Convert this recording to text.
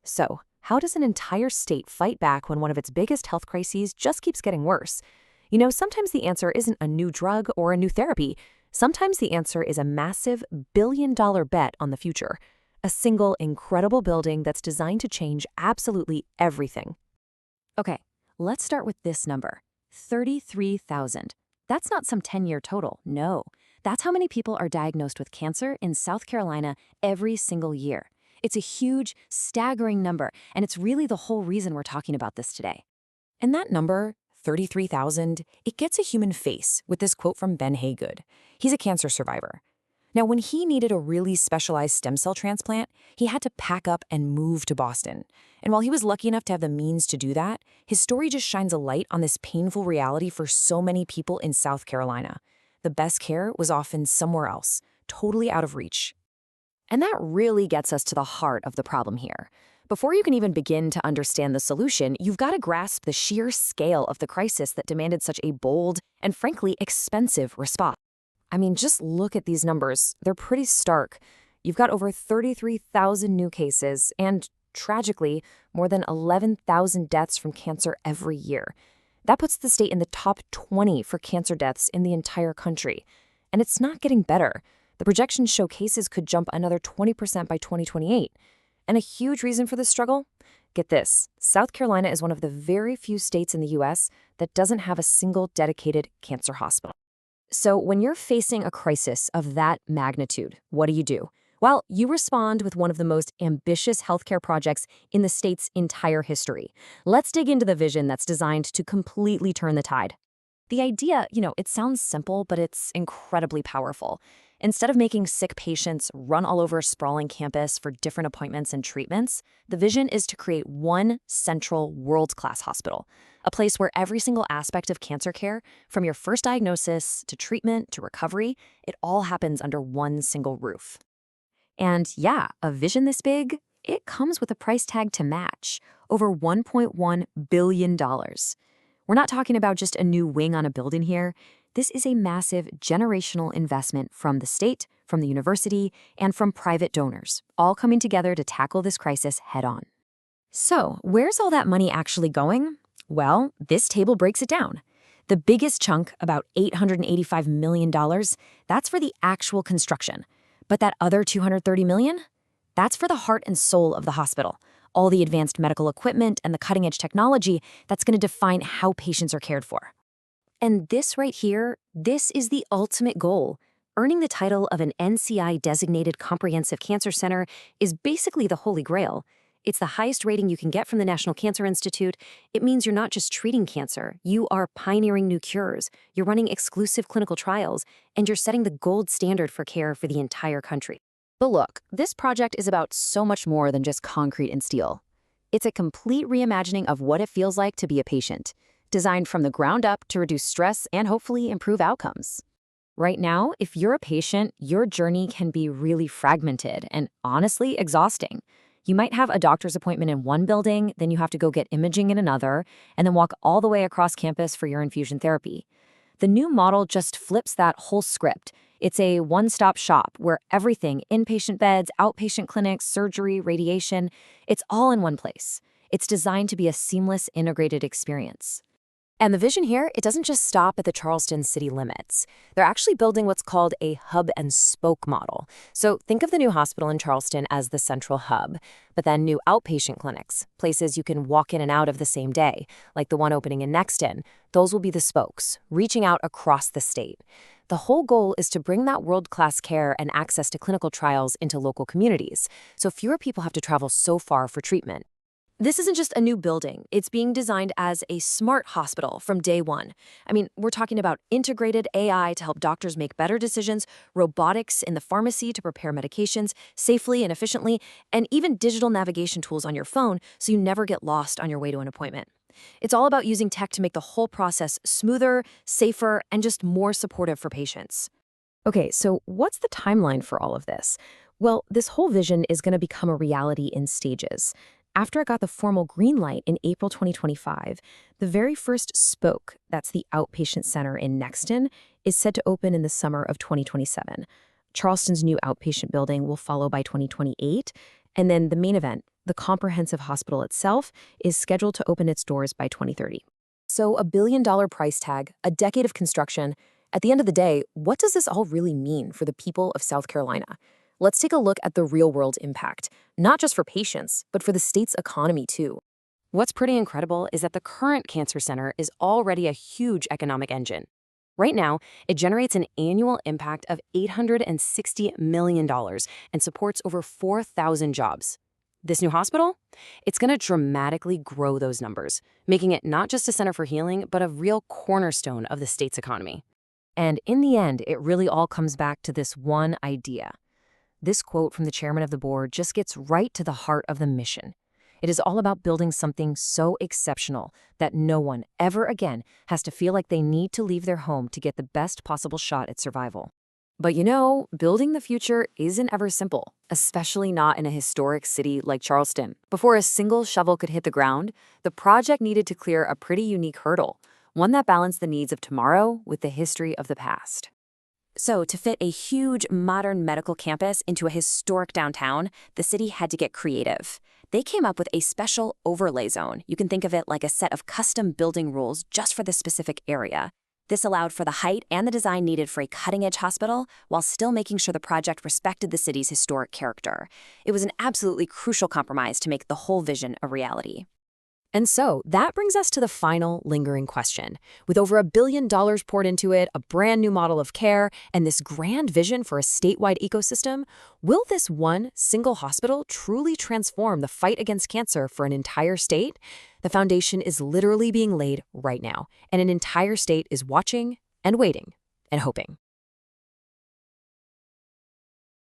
So, how does an entire state fight back when one of its biggest health crises just keeps getting worse? Sometimes the answer isn't a new drug or a new therapy. Sometimes the answer is a massive billion-dollar bet on the future. A single incredible building that's designed to change absolutely everything. Okay, let's start with this number, 33,000. That's not some 10-year total, no. That's how many people are diagnosed with cancer in South Carolina every single year. It's a huge, staggering number, and it's really the whole reason we're talking about this today. And that number, 33,000, it gets a human face with this quote from Ben Haygood. He's a cancer survivor. Now, when he needed a really specialized stem cell transplant, he had to pack up and move to Boston. And while he was lucky enough to have the means to do that, his story just shines a light on this painful reality for so many people in South Carolina. The best care was often somewhere else, totally out of reach. And that really gets us to the heart of the problem here. Before you can even begin to understand the solution, you've got to grasp the sheer scale of the crisis that demanded such a bold and frankly expensive response. I mean, just look at these numbers. They're pretty stark. You've got over 33,000 new cases and, tragically, more than 11,000 deaths from cancer every year. That puts the state in the top 20 for cancer deaths in the entire country. And it's not getting better. The projections show cases could jump another 20% by 2028. And a huge reason for this struggle? Get this, South Carolina is one of the very few states in the U.S. that doesn't have a single dedicated cancer hospital. So when you're facing a crisis of that magnitude, what do? Well, you respond with one of the most ambitious healthcare projects in the state's entire history. Let's dig into the vision that's designed to completely turn the tide. The idea, it sounds simple, but it's incredibly powerful. Instead of making sick patients run all over a sprawling campus for different appointments and treatments, the vision is to create one central world-class hospital, a place where every single aspect of cancer care, from your first diagnosis to treatment to recovery, it all happens under one single roof. And yeah, a vision this big, it comes with a price tag to match, over $1.1 billion. We're not talking about just a new wing on a building here. This is a massive generational investment from the state, from the university, and from private donors, all coming together to tackle this crisis head-on. So, where's all that money actually going? Well, this table breaks it down. The biggest chunk, about $885 million, that's for the actual construction. But that other $230 million? That's for the heart and soul of the hospital, all the advanced medical equipment and the cutting-edge technology that's going to define how patients are cared for. And this right here, this is the ultimate goal. Earning the title of an NCI-designated comprehensive cancer center is basically the holy grail. It's the highest rating you can get from the National Cancer Institute. It means you're not just treating cancer, you are pioneering new cures, you're running exclusive clinical trials, and you're setting the gold standard for care for the entire country. But look, this project is about so much more than just concrete and steel. It's a complete reimagining of what it feels like to be a patient, designed from the ground up to reduce stress and hopefully improve outcomes. Right now, if you're a patient, your journey can be really fragmented and honestly exhausting. You might have a doctor's appointment in one building, then you have to go get imaging in another, and then walk all the way across campus for your infusion therapy. The new model just flips that whole script. It's a one-stop shop where everything, inpatient beds, outpatient clinics, surgery, radiation, it's all in one place. It's designed to be a seamless, integrated experience. And the vision here, it doesn't just stop at the Charleston city limits. They're actually building what's called a hub and spoke model. So think of the new hospital in Charleston as the central hub, but then new outpatient clinics, places you can walk in and out of the same day, like the one opening in Nexton. Those will be the spokes, reaching out across the state. The whole goal is to bring that world-class care and access to clinical trials into local communities, so fewer people have to travel so far for treatment. This isn't just a new building. It's being designed as a smart hospital from day one. I mean, we're talking about integrated AI to help doctors make better decisions, robotics in the pharmacy to prepare medications safely and efficiently, and even digital navigation tools on your phone so you never get lost on your way to an appointment. It's all about using tech to make the whole process smoother, safer, and just more supportive for patients. Okay, so what's the timeline for all of this? Well, this whole vision is going to become a reality in stages. After it got the formal green light in April 2025, the very first spoke, that's the outpatient center in Nexton, is set to open in the summer of 2027. Charleston's new outpatient building will follow by 2028, and then the main event, The comprehensive hospital itself is scheduled to open its doors by 2030. So $1 billion price tag, a decade of construction. At the end of the day, what does this all really mean for the people of South Carolina? Let's take a look at the real-world impact, not just for patients, but for the state's economy too. What's pretty incredible is that the current cancer center is already a huge economic engine. Right now, it generates an annual impact of $860 million and supports over 4,000 jobs. This new hospital? It's going to dramatically grow those numbers, making it not just a center for healing, but a real cornerstone of the state's economy. And in the end, it really all comes back to this one idea. This quote from the chairman of the board just gets right to the heart of the mission. It is all about building something so exceptional that no one ever again has to feel like they need to leave their home to get the best possible shot at survival. But building the future isn't ever simple, especially not in a historic city like Charleston. Before a single shovel could hit the ground, the project needed to clear a pretty unique hurdle, one that balanced the needs of tomorrow with the history of the past. So, to fit a huge modern medical campus into a historic downtown, the city had to get creative. They came up with a special overlay zone. You can think of it like a set of custom building rules just for this specific area. This allowed for the height and the design needed for a cutting-edge hospital while still making sure the project respected the city's historic character. It was an absolutely crucial compromise to make the whole vision a reality. And so that brings us to the final lingering question. With over $1 billion poured into it, a brand new model of care, and this grand vision for a statewide ecosystem, will this one single hospital truly transform the fight against cancer for an entire state? The foundation is literally being laid right now, and an entire state is watching and waiting and hoping.